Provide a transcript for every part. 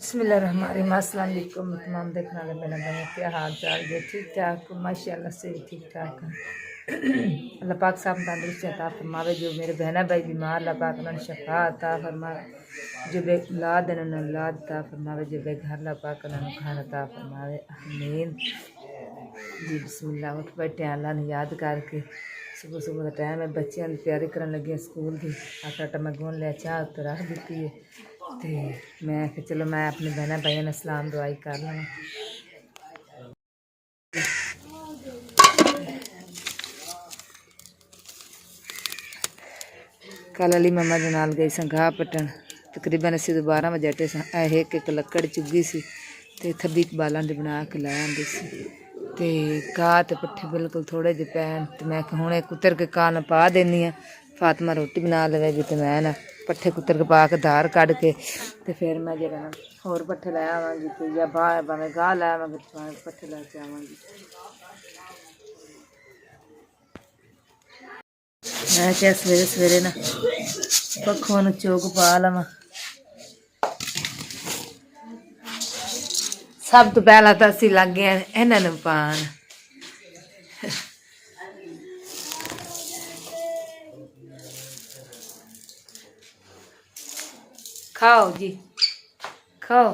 बिस्मिल्लाहिर्रहमानिर्रहीम। अस्सलाम वालेकुम तमाम देखने वाले मेरा बहन, क्या हाल चाल है? ठीक ठाक माशाल्लाह से ठीक ठाक है। अल्लाह पाक साहब तंदुरुस्ती अता फरमावे। जो मेरे बहना भाई बीमार, अल्लाह पाक उन्हें शफा अता फरमावे। जो बे औलाद है उन्हें औलाद अता फरमावे। जो बेघर, अल्लाह पाक उन्हें घर अता फरमावे। आमीन जी। बिस्मिल्लाह। उठ बैठे अल्लाह ने याद करके। सुबह सुबह का टाइम है, बच्चों की तैयारी करने लगी स्कूल की। आटा मैं गुन लिया, चाह तो रख दी है। तो मैं कि चलो मैं अपने बहना भाइयों ने सलाम दुआई कर लवां। कल अली मम्मा के नाल गई सा घाह पट्टन। तकरीबन असीं 12 बजे अटे सा। एक लक्कड़ चुगी सी ते थब्बी बालां दी बना के लै आंदी सी। ते घाह ते पट्ठे बिल्कुल थोड़े जे पैन ते मैं हुण कुतर के घाह न पा देनी आ। फातिमा रोटी बना लवेगी ते मैं ना पट्ठे कुतर के पा के धार कढ़ के ते फिर मैं जरा ना होर पट्ठे लै आवांगी। ते या बाहर भावें गाह लै आवांगी, पट्ठे लैके आवांगी। मैं क्या सवेरे सवेरे ना पक्खों नूं चोग पा लवां। सब तो पहला तो असीं लग गए इन्हां नूं पाण। खाओ जी, खाओ।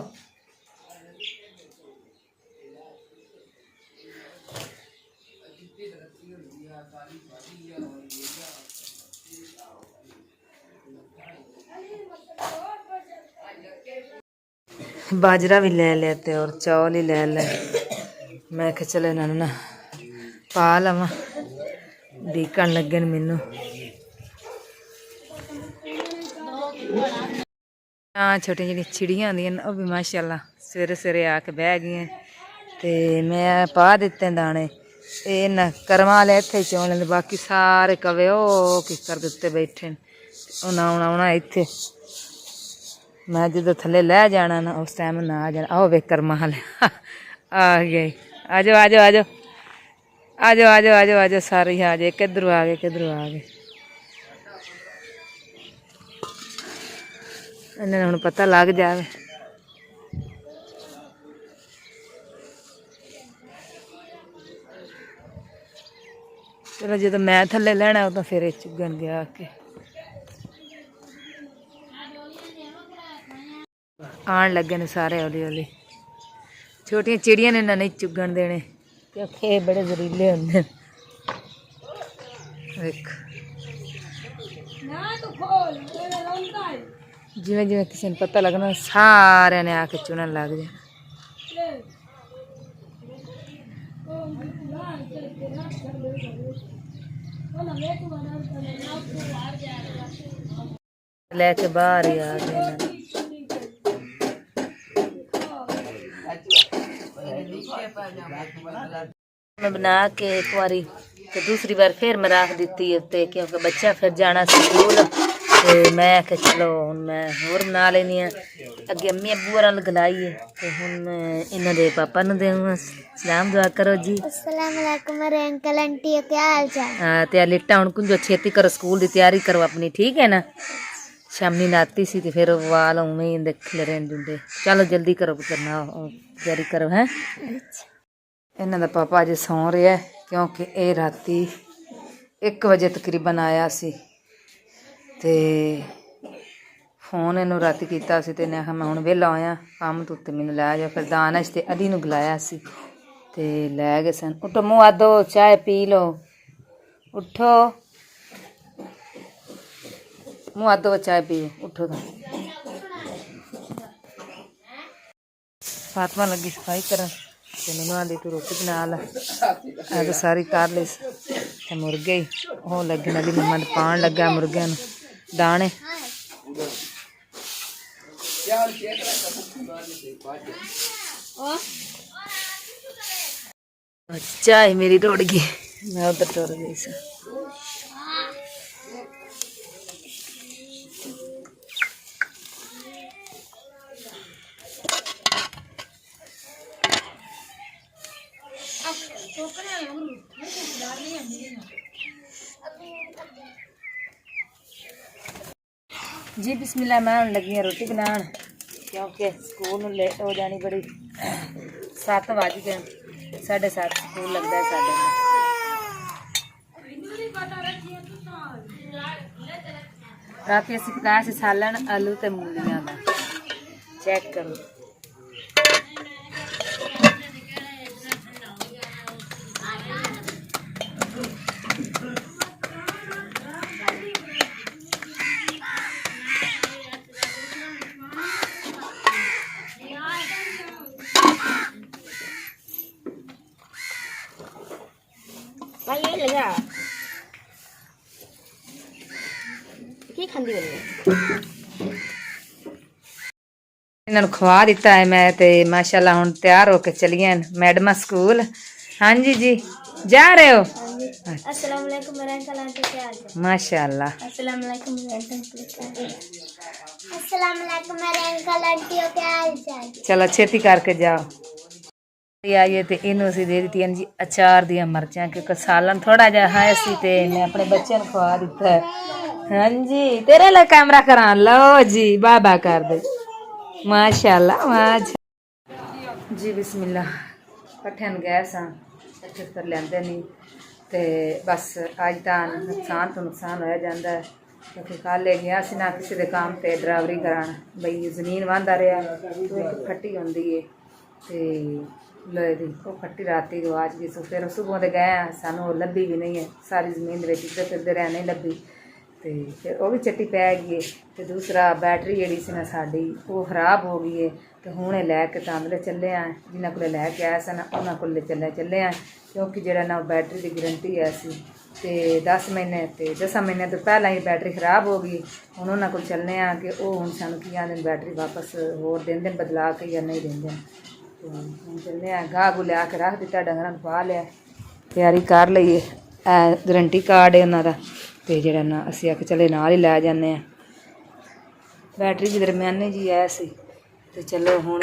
बाजरा भी ले लेते और चौल ही ले ले। मैं क्या चलो इन्होंने ना पा लवां। डीकन लगे मैनू। हाँ, छोटिया जी चिड़ियां आंदियां वह भी माशाल्लाह सवेरे सवेरे आके बह गई। तो मैं पा दिते दाने। इन्हें करम वाले इत्थे चौल लेंदे, बाकी सारे कवे ओ किकर उत्ते बैठे उन्हें आना आना इत्थे। मैं जो थले लै जाना ना उस टाइम ना आ जाना। आओ वे कर्मा वाले आ गए। आ जाओ आ जाओ आ जाओ आ जाओ आ जाओ आ जाओ आ जाओ सारे ही आ जाए। किधरों आ गए, किधरों आ गए। इन्हें हुण पता लग जाए। चलो जो मैं थले लैना उदों फिर चुगन गया आके। आन लगे ने सारे हौली हौली। छोटिया चिड़िया ने इन्हें नहीं चुगन देने क्योंकि ये बड़े जहरीले होंगे। जिमें जिमें किसी ने पता लगना सारे ने आके चुनन लग जाए। लेके बाहर ही आ गए। मैं बना के एक बारी तो दूसरी बार फिर मैं रख दी उत्ते क्योंकि बच्चा फिर जाना स्कूल। तो मैं आख्या चलो हुण मैं होर बना लेनी आ। अगे अम्मी अब्बू होरां गलाई है तो हुण मैं इन्हां दे पापा नूं देवां। सलाम दुआ करो जी। अस्सलाम वालेकुम मेरे अंकल आंटी, क्या हाल चाल? हाँ ते लिट्टा हुण कुंजो छेती करो, स्कूल की तैयारी करो अपनी, ठीक है ना। शामी नाती सी तो फिर वाल उवें ही देखले रहन जुंदे। चलो जल्दी करो पुत्तर ना तैयारी करो हैं। इन्हां दा पापा अज सौ रहा है क्योंकि ये राती 1 बजे तकरीबन आया सी। ते फोन इनू राती कीता सी ते इन्हें आखिया मैं हुण वेला होया कम तो उत्ते मैनू लै जाओ। फिर दानश ते अली नूं बुलाया सी ते लै गए सन। उठो मूँह हाथ धो, चाय पी लो, उठो मूँह हाथ धो चाय पियो, उठो। तो फातिमा लगी सफाई करन ते मैनू आंदी तू रोटी बना लै। तो सारी कर ली ते मुर्गे हो लगे अली मम्मा पान लगा मुर्गियां नूं दाने। चाय मेरी रुड़ गई, मैं उधर टुर गई सी। जी बिस्मिल्लाह। मैं हुण लगी रोटी बनान। क्योंकि स्कूल नूं लेट हो जानी बड़ी 7 वज गए 7:30 स्कूल लगता है साढ़े रात असीं पकाया सी सालन आलू ते मूलियां दा चेक करो भाई ये लगा की खांदी बनी इन्हां नूं खवा दिता है मैं ते माशाल्लाह हुण तैयार होके चलिए मैडमा स्कूल। हाँ जी जी जा रहे हो? अस्सलाम वालेकुम रंकल आंटी क्या हाल है? माशाल्लाह। अस्सलाम वालेकुम रंकल आंटी क्या हाल चाल? चलो छेती करके जाओ। आइए तो इनू असी दे दी जी अचार दियां मिर्चां क्योंकि सालन थोड़ा जा है सी ते मैं अपने बच्चों को खवा दिता है। हाँ जी तेरे लिए कैमरा करा लो जी बाबा कर दे माशाल्लाह माशा जी बिस्मिल्लाह कट्ठे गए सा कट्ठे फिर लेंदे नहीं ते बस अज तो नुकसान होया जाता है क्योंकि कल गया सी ना किसी के काम ते ड्राइवरी करान बई जमीन वाहंदा रहा तो एक फट्टी होंदी है ते लोहे दी वो फट्टी राती गवाच गई सो फिर सुबह तो गए सानू लभी भी नहीं है सारी जमीन इधर फिरते रहे नहीं लभी तो फिर वो भी चट्टी पै गई है तो दूसरा बैटरी जी सी ना साड़ी वो खराब हो गई है तो हूँ लैके तांदले चले आए जिन्होंने को लैके आए सन उन्होंने को चले आए क्योंकि जो ना बैटरी की गारंटी है सी तो 10 महीने तो 10 महीने तो पहला ही बैटरी खराब हो गई हूँ उन्होंने को चलने कि वो हूँ सानू की आते बैटरी वापस होर देंदे बदला के या नहीं देंदे तो हम चलने गाह गू लिया के रख दिता डंगर पा लिया तैयारी कर लीए गारंटी कार्ड है उन्होंने तो जोड़ा ना असी आके चले नाल ही लै जाने बैटरी भी दरम्याने जी है सी तो चलो हूँ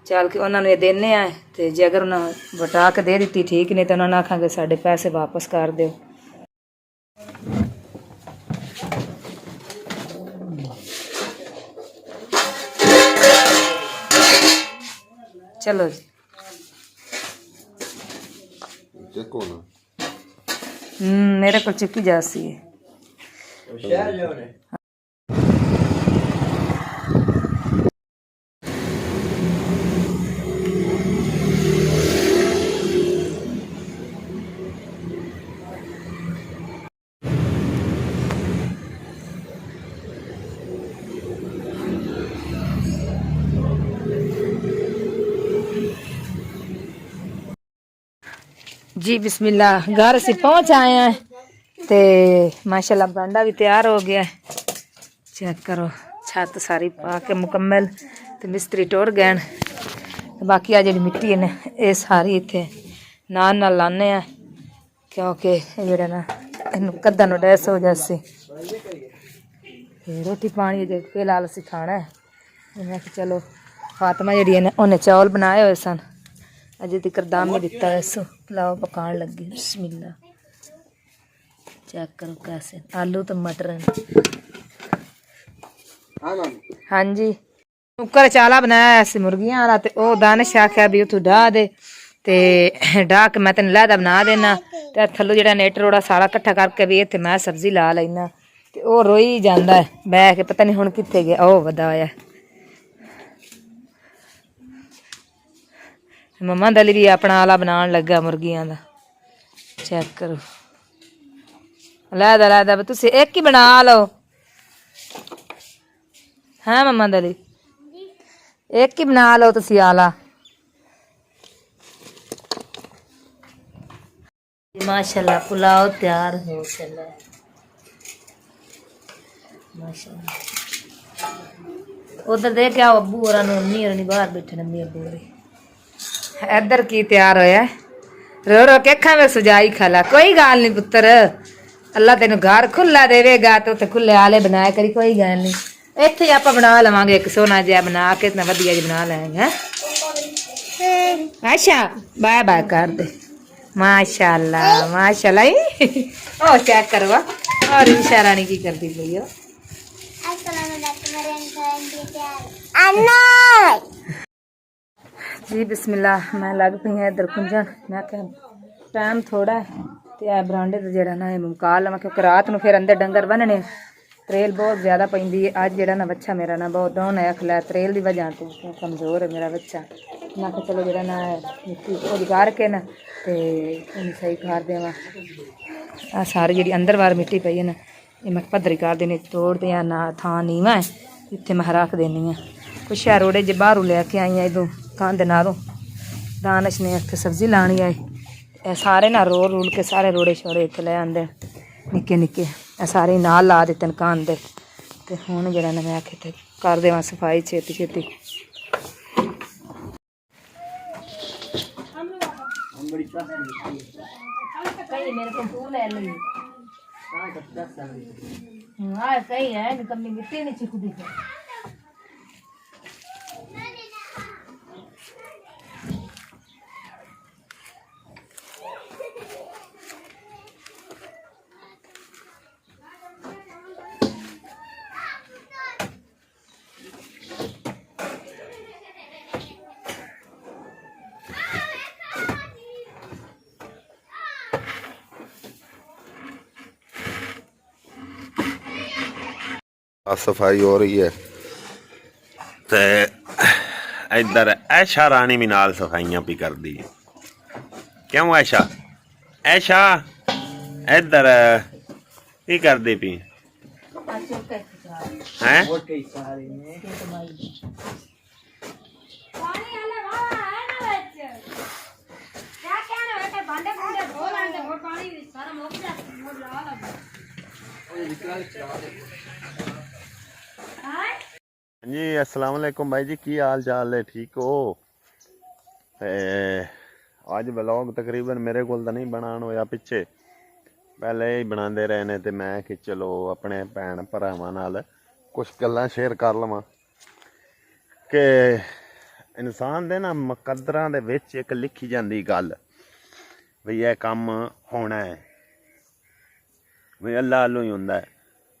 चल के उन्होंने देने तो जे अगर उन्हें वटा के दे दी ठीक नहीं तो उन्होंने आखांगे साढ़े पैसे वापस कर दो। चलो जी मेरे को चिक्की जासी है जी बिस्मिल्लाह घर से पहुंच आए हैं ते माशाल्लाह बरांडा भी तैयार हो गया चेक करो छत सारी पा के मुकम्मल ते मिस्त्री टुर गए बाकी आ जी मिट्टी है ये सारी इतने नाल नाल लाने क्योंकि जेड़ा ना इन कद्दा नु डैस हो जासी रोटी पानी जो फिलहाल असी खाना है मैं चलो फातिमा जी ने उन्हें चौल बनाए हुए सन अजे तक दाम में दिता है सो पुलाव पकान लगी बिस्मिल्लाह चेक करो कैसे आलू तो मटर हाँ जी कुकर चाला बनाया ऐसे मुर्गियां वाला ते ओ दानिश आख्या भी उतों डाह दे ते डाह के मैं तेन लैदा बना देना ते थल्लों जेड़ा नेट रोड़ा सारा कट्ठा करके भी इत्थे मैं सब्जी ला लेना ते ओ रोई जांदा है बह के पता नहीं हुण कित्थे गया ओ वदा होया मम्मा दली भी अपना आला बनान लगा मुर्गियां दा चेक करो लैदा तुसी एक ही बना लो हाँ मम्मा दली एक ही बना लो तुसी आला माशाल्लाह पुलाव तैयार हो चला माशाल्लाह उधर देख आओ अब्बू और अम्मी और बाहर बैठे अम्मी अब्बू इधर की तैयार होया रो रो के अखा में सजाई खाला कोई गाल नहीं पुत्र अल्लाह तेन घर खुला देवेगा तो उत्थे खुले आले बनाया करी कोई गल नहीं इत्थे आप बना लवांगे एक सोना जिहा बना के इतना वधिया जी बना लेंगे अच्छा बाय बाय कर दे माशाल्लाह माशाल्लाह ओ चेक करो और इंशा रानी की करती पई हो अस्सलाम वालेकुम आंटी क्या हाल जी बिस्मिल्लाह मैं लग पई है इधर कुंजन मैं क्या टाइम थोड़ा है ते ए बरांडे ते जेड़ा ना मुका लवां क्योंकि रात नूं फिर अंदर डंगर बन्नने त्रेल बहुत ज़्यादा पैंदी है अज जेड़ा ना बच्चा मेरा ना बहुत डाउन है खला त्रेल दी वजह तो कमज़ोर है मेरा बच्चा मैं कहा चलो जेड़ा ना मिट्टी ओदी करके ना ते उन्हें सही कर देवां आ सारी जेड़ी अंदर बाहर मिट्टी पई है ना ये मैं पद्धरी कर देनी तोड़ दियां ना थां नीवा है इत्थे मैं रख देनी है कुछ रोड़े जे बाहरों लैके आई हैं इदों कंध नारों दानश ने इत्थे सब्जी लानी है ए सारे ना रोल रूल के सारे रोड़े छोड़े इत्थे ले आंदे निक्के निक्के ए सारे नाल ला दित्ते न कंध दे ते हुण जेड़ा ना मैं आखे ते कर देवां सफाई छेती छेती मेरे को तू ले ली हाँ सही है निकम्मी मिट्टी नहीं चिकू दी सफाई हो रही है ते इधर ऐशा रानी भी नाल सफाइयां भी कर दी क्यों ऐशा ऐशा इधर की कर दी पी हैं जी अस्सलाम वालेकुम भाई जी की हाल चाल है ठीक हो अज व्लॉग तकरीबन मेरे को नहीं बनान होया पिछे पहले ही बनाते रहे ने ते मैं कि चलो अपने भैन भरावां नाल कुछ गल्लां शेयर कर लवां कि इंसान दे ना मुकद्दरां दे विच एक लिखी जांदी गल भी यह कम होना है भी अल्लाह अल्लों ही हुंदा है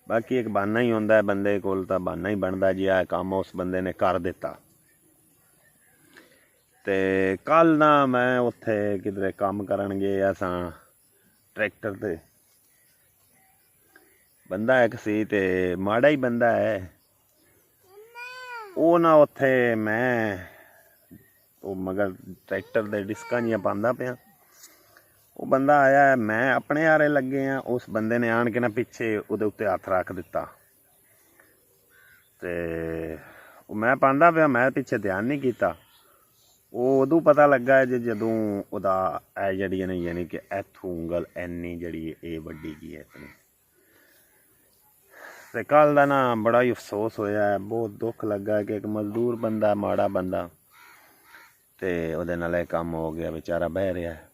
बाकी एक बहाना ही होंदा है बंदे कोल तां बहाना ही बनदा जी आ काम उस बंदे ने कर दिता ते कल ना मैं उत्थे किधरे काम करन गए असां ट्रैक्टर ते बंदा एक सी ते माड़ा ही बंदा है वो ना उत्थे मैं वो मगर ट्रैक्टर दे डिस्कां जियां पांदा पिया वो बंदा आया है मैं अपने यारे लगे हैं उस बंदे ने आन के ना पिछे उहदे उत्ते हथ रख दिता ते मैं पांदा पिया मैं पिछे ध्यान नहीं किया वो उदों पता लगा है जदों उहदा ऐ जड़ी ने यानी कि इत्थों ऊंगल इन्नी जड़ी ये वड्डी गई है इतनी ते कल दा ना बड़ा ही अफसोस होया है बहुत दुख लगा है कि एक मजदूर बंदा माड़ा बंदा ते उहदे नाल इह काम हो गया बेचारा बह रहा है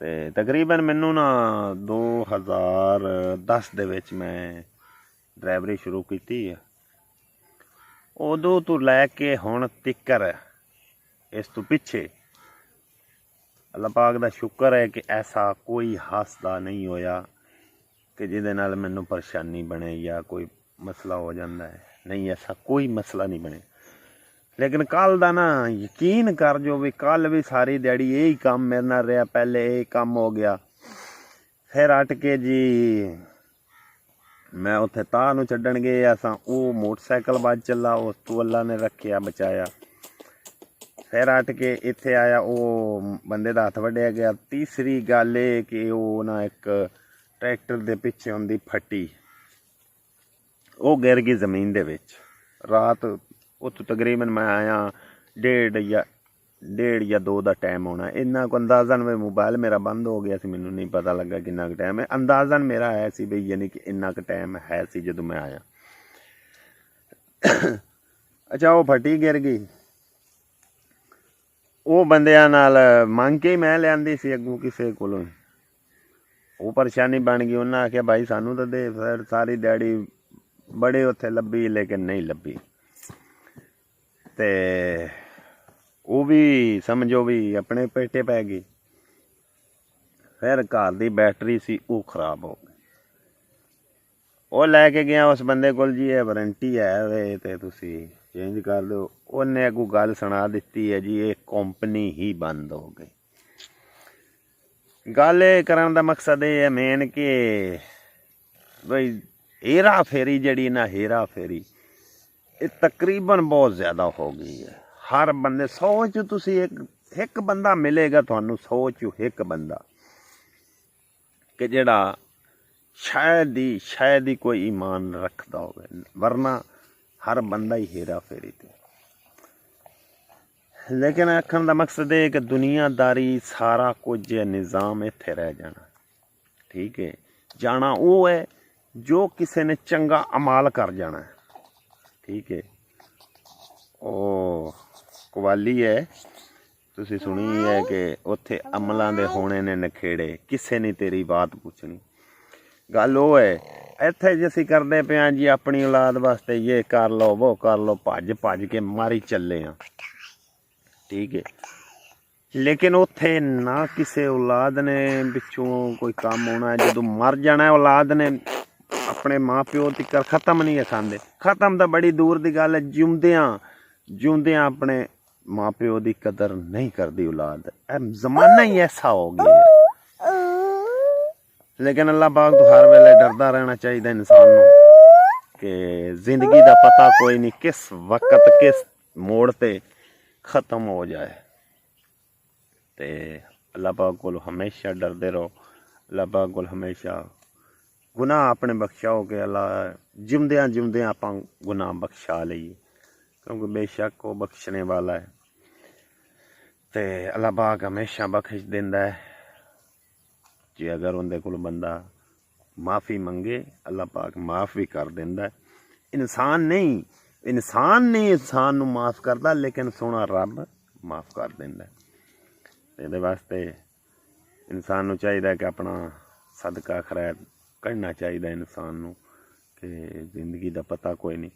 ते तकरीबन मैनू ना 2010 दे विच मैं ड्राइवरी शुरू की है उदों तो लैके हुण तिकर इस तो पिछे अल्लाह पाक दा शुक्र है कि ऐसा कोई हादसा नहीं होया कि जिहदे नाल मैनू परेशानी बने या कोई मसला हो जाता है नहीं ऐसा कोई मसला नहीं बने लेकिन कल दा ना यकीन कर जो भी कल भी सारी दिहाड़ी यही काम मेरे नाल रहा पहले यही काम हो गया फिर अट के जी मैं उत्थे तां नूं छड्डण गए असां वो मोटरसाइकिल बज चला उस तो अल्लाह ने रखिया बचाया फिर अट के इत्थे आया वो बंदे दा हथ वड्डिया गया तीसरी गल ये कि वो ना एक ट्रैक्टर दे पिछे हुंदी फट्टी वो गिर गई जमीन दे विच रात उत्थों तकरीबन मैं आया डेढ़ या 2 का टाइम होना इन्ना को अंदाजन में मोबाइल मेरा बंद हो गया सी मैनू नहीं पता लगा किन्ना क टाइम है अंदाजन मेरा है सी बई यानी कि इन्ना क टाइम है सी जदों मैं आया अच्छा वो फटी गिर गई वो बंदियां नाल मंग के मैं लियांदी सी अगों किसे कोलों वो परेशानी बन गई उन्हें आख्या भाई सानू तो दे फिर सारी दिहाड़ी बड़े उत्थे लब्भी लेकिन नहीं लब्भी ते वो भी समझो भी अपने पेटे पै गई फिर घर की बैटरी सी वो खराब हो गई ਉਹ ਲੈ ਕੇ ਗਿਆ ਉਸ ਬੰਦੇ ਕੋਲ ਜੀ ਇਹ ਵਾਰੰਟੀ ਹੈ ਵੇ ਤੇ ਤੁਸੀਂ ਚੇਂਜ ਕਰ ਦਿਓ। ਉਹਨੇ ਅੱਗੋਂ ਗੱਲ ਸੁਣਾ ਦਿੱਤੀ ਹੈ ਜੀ ਇਹ ਕੰਪਨੀ ਹੀ ਬੰਦ ਹੋ ਗਈ। ਗੱਲ ਇਹ ਕਰਨ ਦਾ ਮਕਸਦ ਇਹ ਹੈ ਮੇਨ ਕਿ ਬਈ ਹੇਰਾ ਫੇਰੀ ਜਿਹੜੀ ਨਾ ਹੇਰਾ ਫੇਰੀ ਇਹ ਤਕਰੀਬਨ ਬਹੁਤ ਜ਼ਿਆਦਾ ਹੋ ਗਈ ਹੈ। ਹਰ ਬੰਦੇ 100 ਚ ਤੁਸੀਂ ਇੱਕ ਬੰਦਾ ਮਿਲੇਗਾ ਤੁਹਾਨੂੰ 100 ਚ ਇੱਕ ਬੰਦਾ ਕਿ ਜਿਹੜਾ ਸ਼ਾਇਦ ਹੀ ਕੋਈ ਈਮਾਨ ਰੱਖਦਾ ਹੋਵੇ, ਵਰਨਾ ਹਰ ਬੰਦਾ ਹੀ ਹੇਰਾ ਫੇਰੀ ਤੇ। ਲੇਕਿਨ ਆਖਣ ਦਾ ਮਕਸਦ ਇਹ ਕਿ ਦੁਨੀਆਦਾਰੀ ਸਾਰਾ ਕੁਝ ਨਿਜ਼ਾਮ ਇੱਥੇ ਰਹਿ ਜਾਣਾ। ਠੀਕ ਹੈ, ਜਾਣਾ ਉਹ ਹੈ ਜੋ ਕਿਸੇ ਨੇ ਚੰਗਾ ਅਮਾਲ ਕਰ ਜਾਣਾ। ਠੀਕ ਹੈ, ਉਹ ਕਵਾਲੀ ਹੈ ਤੁਸੀਂ ਸੁਣੀ ਹੈ ਕਿ ਉੱਥੇ ਅਮਲਾਂ ਦੇ ਹੋਣੇ ਨੇ ਨਖੇੜੇ, ਕਿਸੇ ਨੇ ਤੇਰੀ ਬਾਤ ਪੁੱਛਣੀ। ਗੱਲ ਉਹ ਹੈ ਇੱਥੇ ਜੇ ਅਸੀਂ ਕਰਦੇ ਪਏ ਹਾਂ ਜੀ ਆਪਣੀ ਔਲਾਦ ਵਾਸਤੇ ਇਹ ਕਰ ਲਓ ਉਹ ਕਰ ਲਓ, ਭੱਜ ਕੇ ਮਾਰੀ ਚੱਲੇ ਹਾਂ। ਠੀਕ ਹੈ, ਲੇਕਿਨ ਉੱਥੇ ਨਾ ਕਿਸੇ ਔਲਾਦ ਨੇ ਪਿੱਛੋਂ ਕੋਈ ਕੰਮ ਹੋਣਾ। ਜਦੋਂ ਮਰ ਜਾਣਾ ਔਲਾਦ ਨੇ ਆਪਣੇ ਮਾਂ ਪਿਓ ਤੀਕਰ ਖਤਮ ਨਹੀਂ ਖਾਂਦੇ। ਖਤਮ ਤਾਂ ਬੜੀ ਦੂਰ ਦੀ ਗੱਲ ਹੈ, ਜਿਉਂਦਿਆਂ ਆਪਣੇ ਮਾਂ ਪਿਓ ਦੀ ਕਦਰ ਨਹੀਂ ਕਰਦੀ ਔਲਾਦ। ਇਹ ਜ਼ਮਾਨਾ ਹੀ ਐਸਾ ਹੋ ਗਿਆ। ਲੇਕਿਨ ਅੱਲਾਹ ਪਾਕ ਤੋਂ ਹਰ ਵੇਲੇ ਡਰਦਾ ਰਹਿਣਾ ਚਾਹੀਦਾ ਇਨਸਾਨ ਨੂੰ ਕਿ ਜ਼ਿੰਦਗੀ ਦਾ ਪਤਾ ਕੋਈ ਨਹੀਂ ਕਿਸ ਵਕਤ ਕਿਸ ਮੋੜ ਤੇ ਖਤਮ ਹੋ ਜਾਏ। ਤੇ ਅੱਲਾਹ ਪਾਕ ਕੋਲ ਹਮੇਸ਼ਾ ਡਰਦੇ ਰਹੋ। ਅੱਲਾਹ ਪਾਕ ਕੋਲ ਹਮੇਸ਼ਾ ਗੁਨਾਹ ਆਪਣੇ ਬਖਸ਼ਾਓ ਕਿ ਅੱਲਾਹ ਜਿਉਂਦਿਆਂ ਆਪਾਂ ਗੁਨਾਹ ਬਖਸ਼ਾ ਲਈਏ, ਕਿਉਂਕਿ ਬੇਸ਼ੱਕ ਉਹ ਬਖਸ਼ਣੇ ਵਾਲਾ ਹੈ। ਤੇ ਅੱਲਾਹ ਪਾਕ ਹਮੇਸ਼ਾ ਬਖਸ਼ ਦਿੰਦਾ ਹੈ ਜੇ ਅਗਰ ਉਹਦੇ ਕੋਲ ਬੰਦਾ ਮਾफ़ी ਮੰਗੇ, ਅੱਲਾਹ ਪਾਕ ਮਾफ़ ਵੀ ਕਰ ਦਿੰਦਾ ਹੈ। ਇਨਸਾਨ ਨਹੀਂ ਇਨਸਾਨ ਨੂੰ ਮਾफ़ ਕਰਦਾ, ਲੇਕਿਨ ਸੋਹਣਾ ਰੱਬ ਮਾफ़ ਕਰ ਦਿੰਦਾ। ਇਹਦੇ ਵਾਸਤੇ ਇਨਸਾਨ ਨੂੰ ਚਾਹੀਦਾ ਕਿ ਆਪਣਾ ਸਦਕਾ ਖੈਰ ਕਰਨਾ ਚਾਹੀਦਾ ਇਨਸਾਨ ਨੂੰ ਕਿ ਜ਼ਿੰਦਗੀ ਦਾ ਪਤਾ ਕੋਈ ਨਹੀਂ।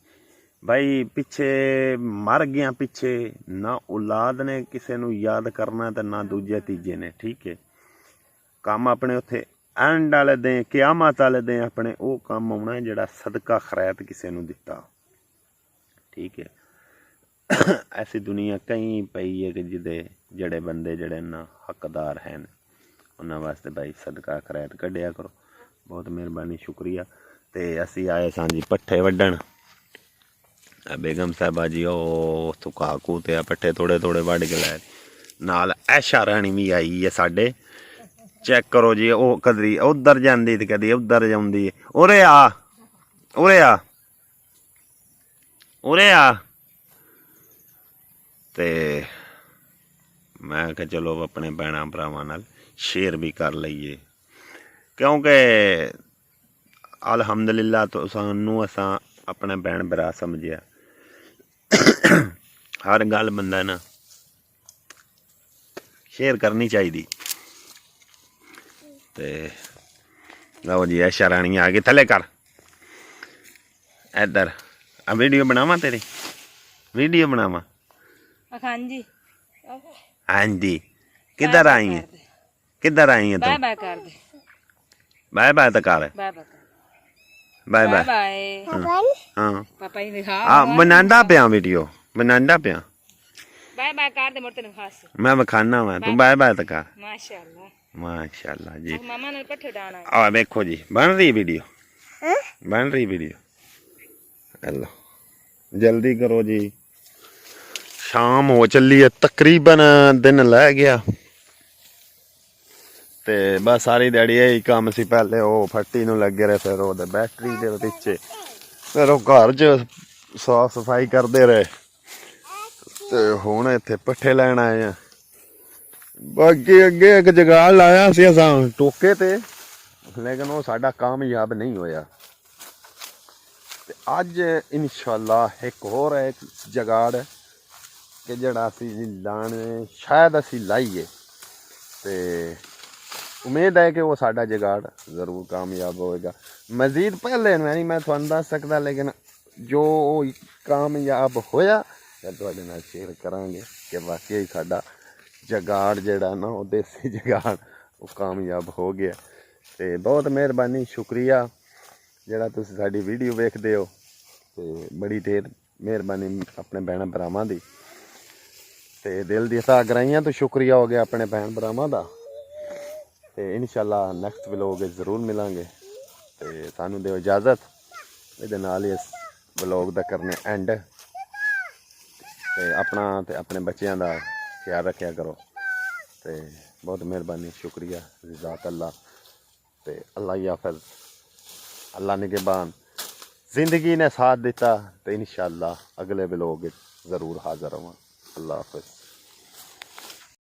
ਭਾਈ ਪਿੱਛੇ ਮਰ ਗਿਆ, ਪਿੱਛੇ ਨਾ ਔਲਾਦ ਨੇ ਕਿਸੇ ਨੂੰ ਯਾਦ ਕਰਨਾ ਤੇ ਨਾ ਦੂਜੇ ਤੀਜੇ ਨੇ। ਠੀਕ ਹੈ, ਕੰਮ ਆਪਣੇ ਉੱਥੇ ਐਂਡ ਵਾਲੇ ਦੇ ਕਿਆਮਤ ਵਾਲੇ ਦੇ ਆਪਣੇ ਉਹ ਕੰਮ ਆਉਣਾ ਜਿਹੜਾ ਸਦਕਾ ਖੈਰਾਤ ਕਿਸੇ ਨੂੰ ਦਿੱਤਾ। ਠੀਕ ਹੈ, ਐਸੀ ਦੁਨੀਆ ਕਈ ਪਈ ਹੈ ਕਿ ਜਿਹੜੇ ਬੰਦੇ ਜਿਹੜੇ ਨਾ ਹੱਕਦਾਰ ਹਨ ਉਹਨਾਂ ਵਾਸਤੇ ਭਾਈ ਸਦਕਾ ਖੈਰਾਤ ਕੱਢਿਆ ਕਰੋ। ਬਹੁਤ ਮਿਹਰਬਾਨੀ, ਸ਼ੁਕਰੀਆ। ਤੇ ਅਸੀਂ ਆਏ ਸਾਂ ਜੀ ਪੱਠੇ ਵੱਢਣ। ਬੇਗਮ ਸਾਹਿਬਾ ਜੀ ਉਹ ਸੁਕਾ ਕੂ ਤੇ ਪੱਠੇ ਥੋੜੇ ਵੱਢ ਕੇ ਲੈ ਨਾਲ ਐਸ਼ਾ ਰਾਣੀ ਵੀ ਆਈ ਹੈ ਸਾਡੇ। ਚੈੱਕ ਕਰੋ ਜੀ, ਉਹ ਕਦੀ ਉੱਧਰ ਜਾਂਦੀ ਤੇ ਕਦੀ ਉੱਧਰ ਜਾਂਦੀ। ਉਰੇ ਆ ਤੇ ਮੈਂ ਕਿਹਾ ਚਲੋ ਆਪਣੇ ਭੈਣਾਂ ਭਰਾਵਾਂ ਨਾਲ ਸ਼ੇਅਰ ਵੀ ਕਰ ਲਈਏ, ਕਿਉਂਕਿ ਅਲਹਮਦੁਲਿਲਾ ਤੋਂ ਸਾਨੂੰ ਅਸਾਂ ਆਪਣਾ ਭੈਣ ਭਰਾ ਸਮਝਿਆ। ਹਰ ਗੱਲ ਬੰਦਾ ਨਾ ਸ਼ੇਅਰ ਕਰਨੀ ਚਾਹੀਦੀ। ਤੇ ਲਓ ਜੀ ਐਸ਼ਾ ਰਾਣੀ ਆ ਗਈ, ਥੱਲੇ ਕਰ ਇੱਧਰ। ਆ ਵੀਡੀਓ ਬਣਾਵਾਂ ਤੇਰੀ, ਵੀਡੀਓ ਬਣਾਵਾਂ। ਹਾਂਜੀ ਹਾਂਜੀ, ਕਿੱਧਰ ਆਈ ਹੈ ਤੂੰ? ਬਾਏ ਕਰ ਦੇ, ਬਾਏ ਤਾਂ ਕਰ, ਬਾਏ ਹਾਂ ਪਾਪਾ ਹੀ ਦਿਖਾ ਆ ਬਣਾਉਂਦਾ ਪਿਆ ਵੀਡੀਓ, ਬਣਾਉਂਦਾ ਪਿਆ। ਬਾਏ ਕਰ ਦੇ, ਮੁੜ ਤੈਨੂੰ ਖਾਸ ਮੈਂ ਵਿਖਾਣਾ ਵਾ, ਤੂੰ ਬਾਏ ਤਾਂ ਕਰ। ਮਾਸ਼ਾਅੱਲਾ ਜੀ। ਮਾਮਾ ਨਾਲ ਪੱਠੇ ਡਾਣਾ ਆ ਵੇਖੋ ਜੀ ਬਣ ਰਹੀ ਵੀਡੀਓ, ਬਣ ਰਹੀ ਵੀਡੀਓ। ਹੈਲੋ ਜਲਦੀ ਕਰੋ ਜੀ, ਸ਼ਾਮ ਹੋ ਚੱਲੀ ਹੈ, ਤਕਰੀਬਨ ਦਿਨ ਲੈ ਗਿਆ। ਤੇ ਬਸ ਸਾਰੀ ਦਿਹਾੜੀ ਇਹੀ ਕੰਮ ਸੀ। ਪਹਿਲੇ ਉਹ ਫੱਟੀ ਨੂੰ ਲੱਗੇ ਰਹੇ, ਫਿਰ ਉਹਦੇ ਬੈਟਰੀ ਦੇ ਪਿੱਛੇ, ਫਿਰ ਉਹ ਘਰ 'ਚ ਸਾਫ ਸਫਾਈ ਕਰਦੇ ਰਹੇ ਤੇ ਹੁਣ ਇੱਥੇ ਪੱਠੇ ਲੈਣ ਆਏ ਆ। ਬਾਕੀ ਅੱਗੇ ਇੱਕ ਜਗਾੜ ਲਾਇਆ ਸੀ ਅਸਾਂ ਟੋਕੇ ਤੇ, ਲੇਕਿਨ ਉਹ ਸਾਡਾ ਕਾਮਯਾਬ ਨਹੀਂ ਹੋਇਆ। ਤੇ ਅੱਜ ਇਨਸ਼ਾਅੱਲਾ ਇੱਕ ਹੋਰ ਹੈ ਜਗਾੜ ਕਿ ਜਿਹੜਾ ਅਸੀਂ ਲਾਣੇ ਸ਼ਾਇਦ ਅਸੀਂ ਲਾਈਏ, ਤੇ ਉਮੀਦ ਹੈ ਕਿ ਉਹ ਸਾਡਾ ਜਗਾੜ ਜ਼ਰੂਰ ਕਾਮਯਾਬ ਹੋਏਗਾ। ਮਜ਼ੀਦ ਪਹਿਲੇ ਨਹੀਂ ਮੈਂ ਤੁਹਾਨੂੰ ਦੱਸ ਸਕਦਾ, ਲੇਕਿਨ ਜੋ ਕਾਮਯਾਬ ਹੋਇਆ ਫਿਰ ਤੁਹਾਡੇ ਨਾਲ ਸ਼ੇਅਰ ਕਰਾਂਗੇ ਕਿ ਵਾਕਈ ਸਾਡਾ ਜਗਾੜ ਜਿਹੜਾ ਨਾ ਉਹ ਦੇਸੀ ਜਗਾੜ ਉਹ ਕਾਮਯਾਬ ਹੋ ਗਿਆ। ਤੇ ਬਹੁਤ ਮਿਹਰਬਾਨੀ, ਸ਼ੁਕਰੀਆ। ਜਿਹੜਾ ਤੁਸੀਂ ਸਾਡੀ ਵੀਡੀਓ ਵੇਖਦੇ ਹੋ ਤੇ ਬੜੀ ਢੇਰ ਮਿਹਰਬਾਨੀ ਆਪਣੇ ਭੈਣਾਂ ਭਰਾਵਾਂ ਦੀ ਤੇ ਦਿਲ ਦੀ ਅਤਾ ਗਰਾਈਆਂ ਤੋਂ ਸ਼ੁਕਰੀਆ ਹੋ ਗਿਆ ਆਪਣੇ ਭੈਣ ਭਰਾਵਾਂ ਦਾ ਤੇ ਇਨਸ਼ਾਅੱਲਾ ਨੈਕਸਟ ਵਲੋਗ ਵਿੱਚ ਜ਼ਰੂਰ ਮਿਲਾਂਗੇ ਤੇ ਸਾਨੂੰ ਦਿਓ ਇਜਾਜ਼ਤ ਇਹਦੇ ਨਾਲ ਹੀ ਇਸ ਵਲੋਗ ਦਾ ਕਰਨੇ ਐਂਡ ਤੇ ਆਪਣਾ ਤੇ ਆਪਣੇ ਬੱਚਿਆਂ ਦਾ ਖਿਆਲ ਰੱਖਿਆ ਕਰੋ ਤੇ बहुत मेहरबानी शुक्रिया ज़ात अल्लाह ते अल्लाह ही हाफ़िज़ अल्लाह निगहबान ज़िंदगी ने साथ दिता तो इंशाअल्लाह अगले व्लॉग ज़रूर हाज़िर होवां अल्लाह हाफ़िज़।